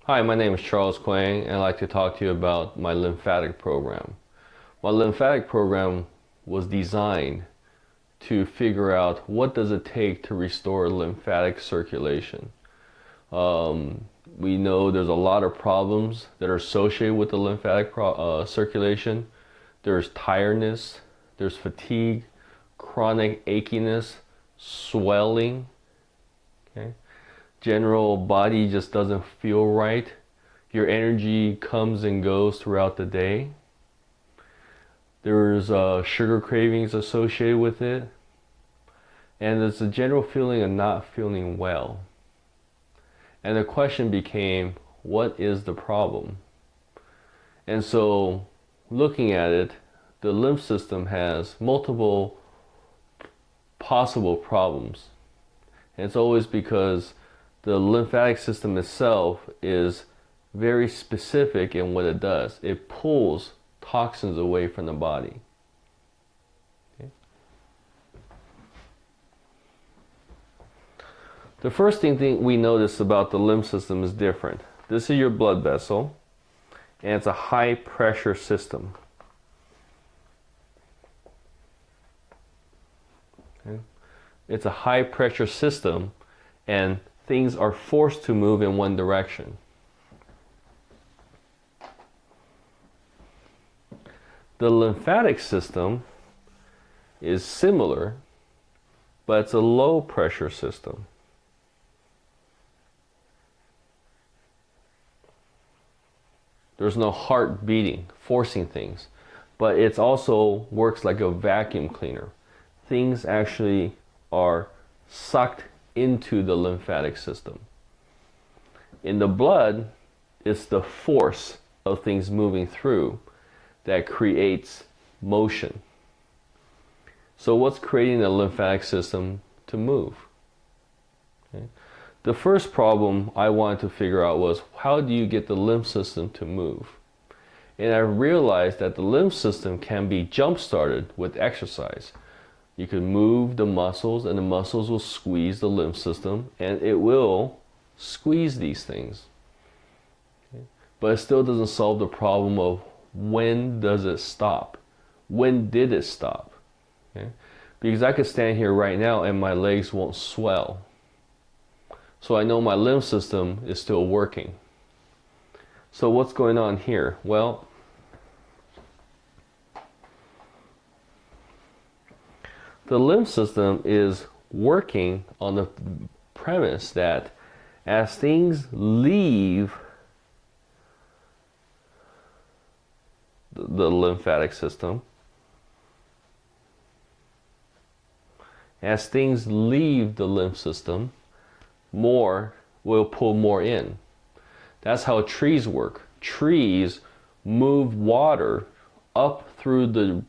Hi, my name is Charles Quang, and I'd like to talk to you about my lymphatic program. My lymphatic program was designed to figure out what does it take to restore lymphatic circulation. We know there's a lot of problems that are associated with the lymphatic circulation. There's tiredness, there's fatigue, chronic achiness, swelling, okay? General body just doesn't feel right. Your energy comes and goes throughout the day. There's sugar cravings associated with it. And there's a general feeling of not feeling well. And the question became, what is the problem? And so, looking at it, the lymph system has multiple possible problems. And it's always because the lymphatic system itself is very specific in what it does. It pulls toxins away from the body. Okay. The first thing we notice about the lymph system is different. This is your blood vessel, and it's a high pressure system. Okay. It's a high pressure system, and things are forced to move in one direction. The lymphatic system is similar, but it's a low pressure system. There's no heart beating, forcing things, but it also works like a vacuum cleaner. Things actually are sucked into the lymphatic system. In the blood, it's the force of things moving through that creates motion. So what's creating the lymphatic system to move? Okay. The first problem I wanted to figure out was, how do you get the lymph system to move? And I realized that the lymph system can be jump-started with exercise. You can move the muscles, and the muscles will squeeze the lymph system, and it will squeeze these things. Okay. But it still doesn't solve the problem of when does it stop? When did it stop? Okay. Because I could stand here right now and my legs won't swell. So I know my lymph system is still working. So what's going on here? Well, the lymph system is working on the premise that as things leave the lymphatic system, as things leave the lymph system, more will pull more in. That's how trees work. Trees move water up through the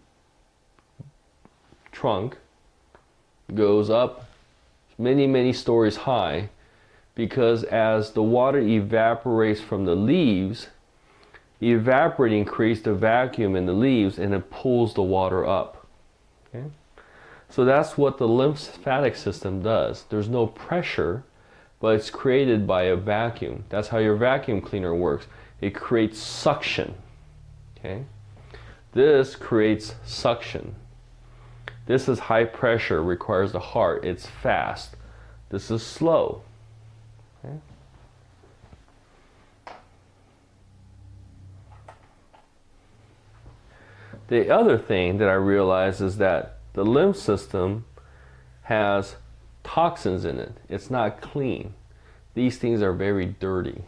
trunk, goes up many stories high, because as the water evaporates from the leaves, evaporating creates the vacuum in the leaves, and it pulls the water up. Okay? So that's what the lymphatic system does. There's no pressure, but it's created by a vacuum. That's how your vacuum cleaner works. It creates suction. Okay? This creates suction. This is high pressure, requires the heart. It's fast. This is slow. Okay? The other thing that I realized is that the lymph system has toxins in it. It's not clean. These things are very dirty.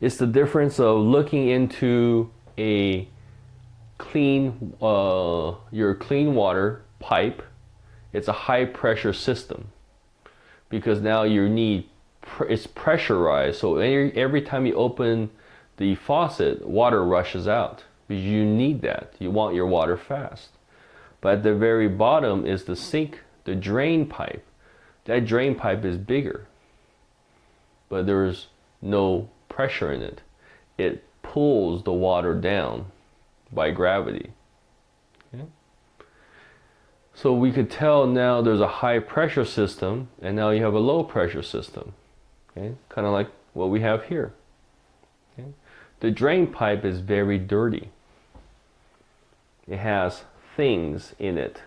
It's the difference of looking into a clean, your clean water pipe. It's a high pressure system, because now you need, it's pressurized, so every time you open the faucet, water rushes out, because you need that. You want your water fast. But at the very bottom is the sink, the drain pipe. That drain pipe is bigger, but there's no pressure in it. It pulls the water down by gravity. Okay? So we could tell now there's a high pressure system and now you have a low pressure system. Okay? Kind of like what we have here. Okay? The drain pipe is very dirty. It has things in it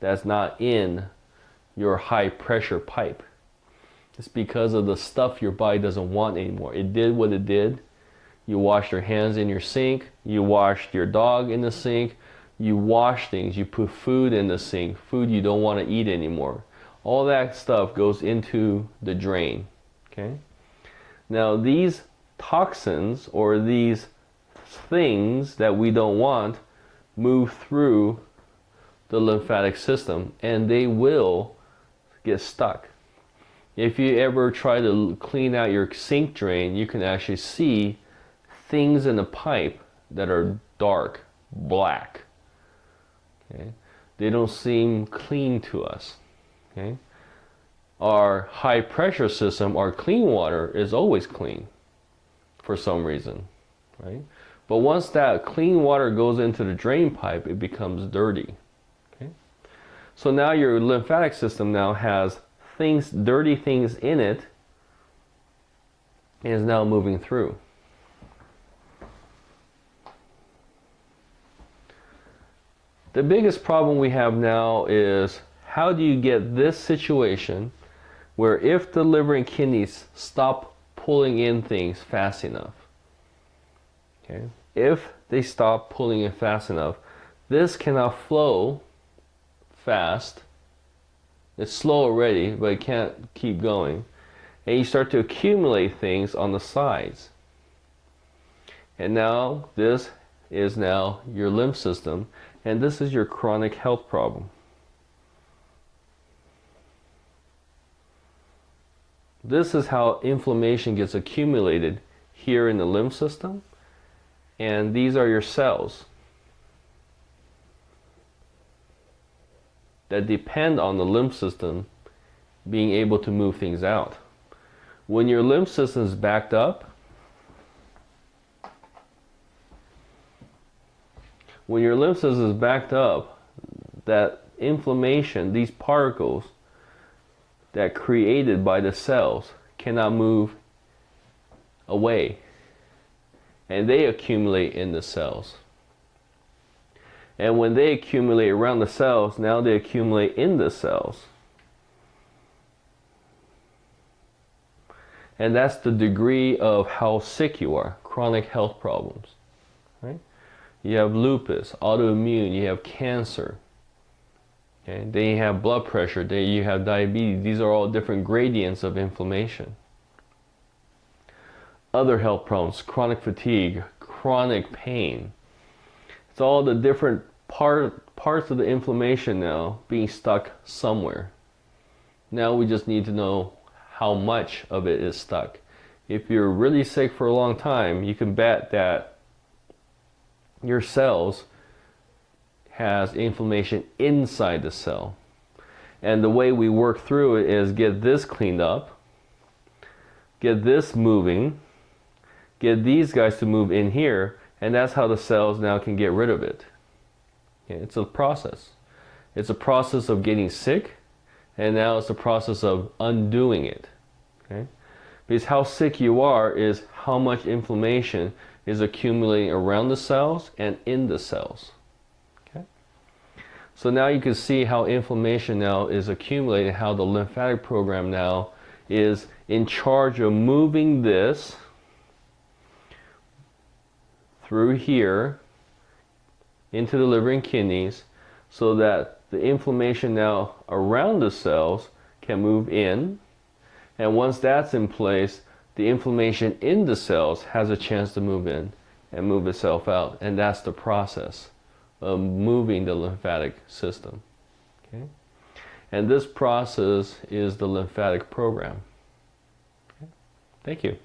that's not in your high pressure pipe. It's because of the stuff your body doesn't want anymore. It did what it did. You washed your hands in your sink. You washed your dog in the sink. You wash things. You put food in the sink. Food you don't want to eat anymore. All that stuff goes into the drain. Okay? Now these toxins or these things that we don't want move through the lymphatic system and they will get stuck. If you ever try to clean out your sink drain, you can actually see things in the pipe that are dark, black. Okay? They don't seem clean to us. Okay? Our high pressure system, our clean water is always clean for some reason. Right? But once that clean water goes into the drain pipe, it becomes dirty. Okay? So now your lymphatic system now has things, dirty things in it, and is now moving through. The biggest problem we have now is how do you get this situation where if the liver and kidneys stop pulling in things fast enough, okay, if they stop pulling in fast enough, this cannot flow fast. It's slow already, but it can't keep going. And you start to accumulate things on the sides. And now this is now your lymph system, and this is your chronic health problem. This is how inflammation gets accumulated here in the lymph system, and these are your cells that depend on the lymph system being able to move things out. When your lymph system is backed up, that inflammation, these particles that created by the cells cannot move away, and they accumulate in the cells. And when they accumulate around the cells, now they accumulate in the cells. And that's the degree of how sick you are, chronic health problems. Right? You have lupus, autoimmune, you have cancer. Okay? Then you have blood pressure, then you have diabetes. These are all different gradients of inflammation. Other health problems, chronic fatigue, chronic pain. It's all the different parts of the inflammation now being stuck somewhere. Now we just need to know how much of it is stuck. If you're really sick for a long time, you can bet that your cells has inflammation inside the cell. And the way we work through it is get this cleaned up, get this moving, get these guys to move in here, and that's how the cells now can get rid of it. Okay, it's a process. It's a process of getting sick, and now it's a process of undoing it. Okay? Because how sick you are is how much inflammation is accumulating around the cells and in the cells. Okay? So now you can see how inflammation now is accumulating, how the lymphatic program now is in charge of moving this through here into the liver and kidneys so that the inflammation now around the cells can move in, and once that's in place, the inflammation in the cells has a chance to move in and move itself out, and that's the process of moving the lymphatic system. Okay? And this process is the lymphatic program. Okay? Thank you.